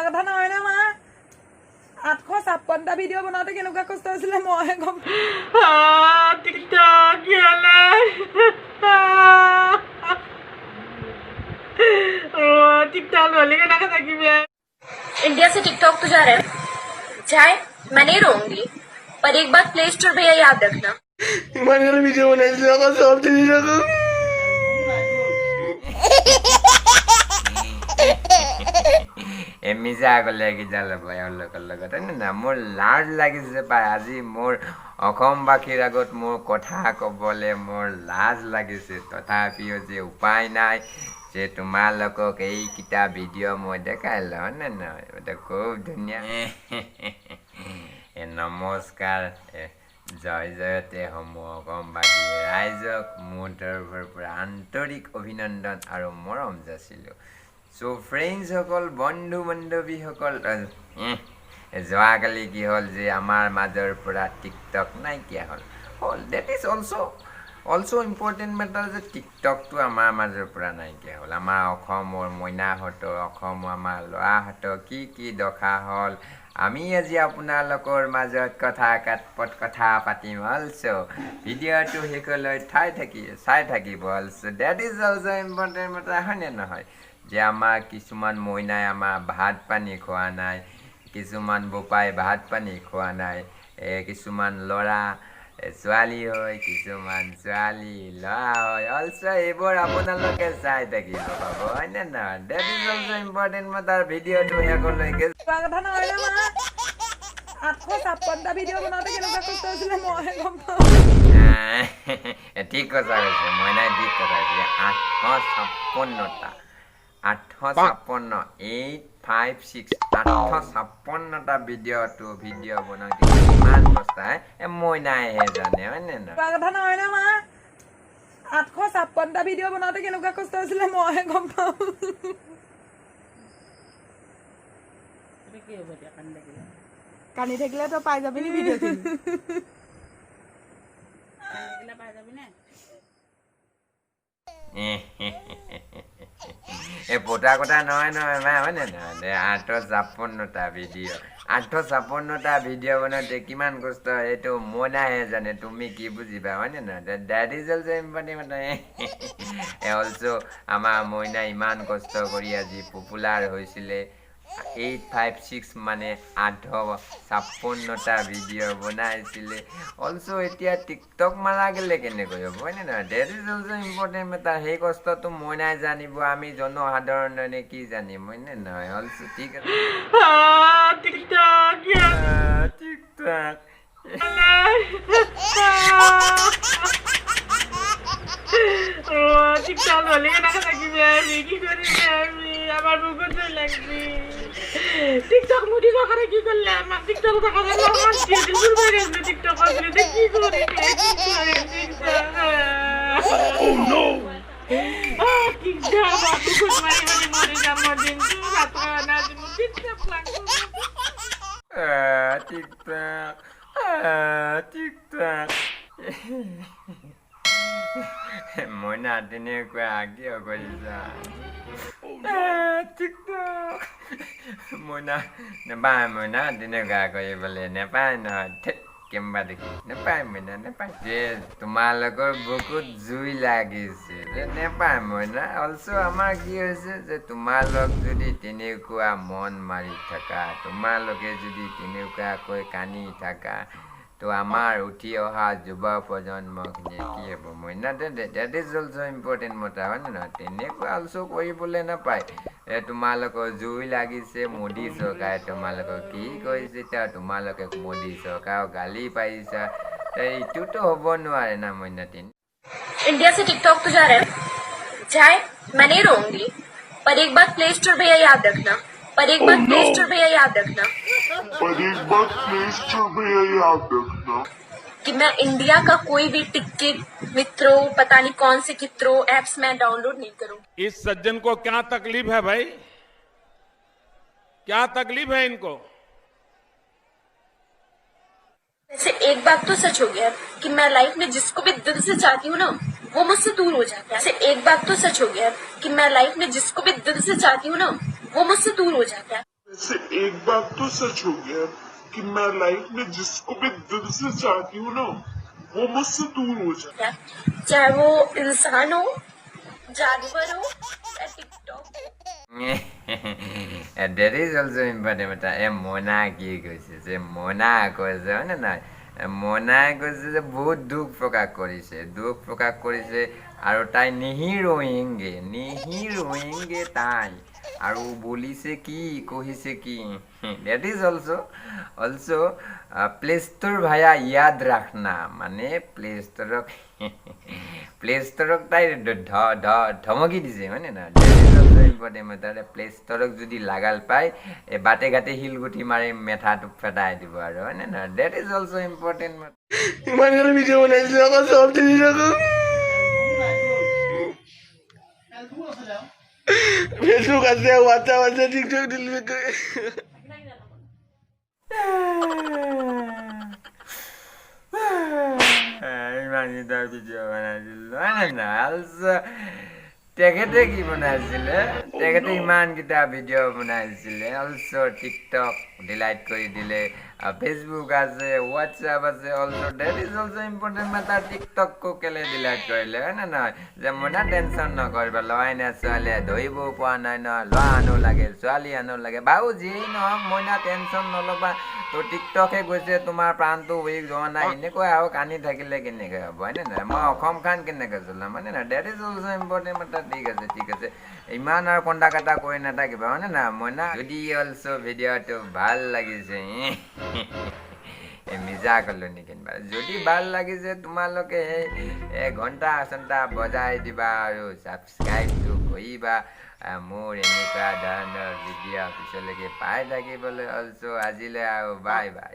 কথা নহয় ন মা 856টা ভিডিঅ' বনাওঁতে কেনেকুৱা কষ্ট হৈছিলে মইহে গম টিকটক टिकटॉक वाले का ना कि इंडिया से टिकटॉक तो जा रहा है जाए मैं नहीं रोऊंगी पर एक बात प्ले स्टोर भैया याद रखना मैंने वीडियो बनाई लगा सब चीज लगा মিছা আগলে কি জাল পাই এওঁলোকৰ লগত না মোৰ লাজ লাগিছে পাই আজি মোৰ অসমবাসীৰ আগত মোৰ কথা ক'বলৈ মোৰ লাজ লাগিছে তথাপিও যে উপায় নাই যে তোমালোকক এইকেইটা ভিডিঅ' মই দেখাই লওঁ নে নহয় এটা খুব ধুনীয়া নমস্কাৰ জয় জয়তে সমূহ অসমবাসী ৰাইজক মোৰ তৰফৰ পৰা আন্তৰিক অভিনন্দন আৰু মৰম যাচিলোঁ সো ফ্ৰেণ্ডছ সকল বন্ধু বান্ধৱীসকল যোৱাকালি কি হ'ল যে আমাৰ মাজৰ পৰা টিকটক নাইকিয়া হ'ল that is also' important matter যে টিকটকটো আমাৰ মাজৰ পৰা নাইকিয়া হ'ল আমাৰ অসমৰ মইনাহঁতৰ অসমৰ আমাৰ ল'ৰাহঁতৰ কি দশা হ'ল আমি আজি আপোনালোকৰ মাজত কথা পাতিম অলছ' ভিডিঅ'টো শেষলৈ চাই থাকিব also' that is also' important matter হয়নে নহয় যে আমাৰ কিছুমান মইনাই আমাৰ ভাত পানী খোৱা নাই কিছুমান বোপাই ভাত পানী খোৱা নাই কিছুমান ল'ৰা ছোৱালী হয় কিছুমান ছোৱালী ল'ৰা হয় অলছ' এইবোৰ আপোনালোকে চাই থাকিব পাব হয়নে নহয় that is also' important matter ভিডিঅ'টো শেষলৈকে কথা নহয় ন মা 856টা ভিডিঅ' বনাওঁতে কেনেকুৱা কষ্ট হৈছিলে মইহে গম পাওঁ ঠিক কথা কৈছে মইনাই ঠিক কথা কৈছে 856টা 856টা ভিডিঅ' বনাওঁতে কিমান কষ্ট মইনাইহে জানে হয়নে নহয় কথা নহয় ন মা 856টা ভিডিঅ' বনাওঁতে কেনেকুৱা কষ্ট হৈছিলে মইহে গম পাওঁ কানি থাকিলে তই পাই যাবি নি ভিডিঅ'খিনি এই পতা কথা নহয় মা হয়নে নহয় 856টা ভিডিঅ' বনাওঁতে কিমান কষ্ট এইটো মইনাহে জানে তুমি কি বুজিবা হয়নে নহয় that is also' important also' আমাৰ মইনা ইমান কষ্ট কৰি আজি পপুলাৰ হৈছিলে 856 মানে 856টা ভিডিঅ' বনাইছিলে অলছ' এতিয়া টিকটক মাৰা গ'লে কেনেকৈ হ'ব হয়নে নহয় that is also' important matter সেই কষ্টটো মইনাই জানিব আমি জনসাধাৰণে কি জানিম হয়নে নহয় অলছ' ঠিক আছে टिकटॉक টিকটক टिकटॉक वाले का ना कि কি করি আমি আমার বুকুর তো লাগবে টিকটক মুডি করে কি করলে আমার টিকটক দেখা যায় আমার দিয়ে দিল করে টিকটক করে কি করি টিকটক ও নো টিকটক বুকুর মানে মরে যাবো দিন তো রাত না দিন টিকটক লাগবে টিকটক মইনা তেনেকুৱা কিয় কৰিছা টিকটক মইনা নেপায় মইনা তেনেকুৱা কৰিবলৈ নেপায় নহয় কেম্বা দেখি নেপায় মইনা নেপায় যে তোমালোকৰ বুকুত জুই লাগিছে যে নেপায় মইনা অলছ' আমাৰ কি হৈছে যে তোমালোক যদি তেনেকুৱা মন মাৰি থাকা তোমালোকে যদি তেনেকুৱাকৈ কান্দি থাকা তো আমাৰ উঠি অহা যুৱ প্ৰজন্মখিনি কি হ'ব মইনা date is also' important matter হয় নহয় তেনেকুৱা অলছ' কৰিবলৈ নাপায় তোমালোকৰ জুই লাগিছে মোদী চৰকাৰে তোমালোকক কি কৰিছে এতিয়া তোমালোকে মোদী চৰকাৰক গালি পাৰিছা এইটোতো হ'ব নোৱাৰে না মইনা इंडिया से टिकटॉक तो जा रहा है जाए मैं नहीं रोऊंगी पर एक बात प्ले स्टोर भैया याद रखना कि मैं इंडिया का कोई भी टिकट मित्रों पता नहीं कौन से कित्रों एप्स मैं डाउनलोड नहीं करूंगी इस सज्जन को क्या तकलीफ है भाई क्या तकलीफ है इनको वैसे एक बात तो सच हो गया कि मैं लाइफ में जिसको भी दिल से चाहती हूँ ना वो मुझसे दूर हो जाता है। वैसे एक बात तो सच हो गया कि मैं लाइफ में जिसको भी दिल से चाहती हूँ ना वो मुझसे दूर हो जाता है। से एक बात तो सच हो गया कि मैं लाइफ में जिसको भी दिल से चाहती हूँ ना वो मुझसे दूर हो जाए। चाहे वो इंसान हो, जानवर हो या टिकटॉक हो। That is also important matter. Mona কি কৈছে যে মনা কৈছে হয়নে নাই মনা কৈছে যে বহুত দুখ প্ৰকাশ কৰিছে আৰু তাই নিহি ৰহিংগে তাই আৰু বলিছে কি কহিছে কি that is also play store via याद रखना মানে প্লে ষ্ট'ৰক তাই ধমকি দিছে হয়নে নাই ইম্পৰ্টেণ্ট মেটাৰ প্লে ষ্ট'ৰক যদি লাগাল পায় বাটে ঘাটে শিলগুটি মাৰি মেথাটো ফেটাই দিব আৰু হয়নে নাই that is also important matter. ইমান ভিডিও বনাইছিল আকৌ চব তিনি ৰকম ফেসবুক আছে হোয়াটসঅ্যাপ আছে টিকটক ডিলিট করে ইমানকেইটা ভিডিঅ' বনাইছিলোঁ হয়নে নাই also তেখেতে কি বনাইছিলে তেখেতে ইমানকেইটা ভিডিঅ' বনাইছিলে also টিকটক ডিলাইট কৰি দিলে ফেচবুক আছে হোৱাটছএপ আছে also that is also important matter টিকটককো কেলে ডিলাইট কৰিলে হয়নে নহয় যে মনা টেনশ্যন নকৰিবা ল'ৰাই নে ছোৱালীয়ে ধৰিবও পৰা নাই ন ল'ৰা আনো লাগে ছোৱালী আনো লাগে বাৰু যিয়েই নহওক মইনা টেনশ্যন নল'বা তো টিকটকে গৈছে তোমাৰ প্ৰাণটো উইক হোৱা নাই এনেকৈ আৰু কান্দি থাকিলে কেনেকৈ হ'ব হয়নে নহয় মই অসমখন কেনেকৈ চলাম হয়নে নহয় that is also important matter ঠিক আছে ইমান আৰু কন্দা কাটা কৰি নাথাকিবা হয়নে নহয় মইনা যদি also ভিডিঅ'টো ভাল লাগিছে মিজা কলো নেকি যদি ভাল লাগিছে তোমালোকে ঘণ্টা চণ্টা বজাই দিবা আৰু ছাবস্ক্ৰাইবটো কৰিবা মোৰ এনেকুৱা ধৰণৰ ভিডিঅ' পিছলৈকে পাই থাকিবলৈ also আজিলৈ আৰু বাই বাই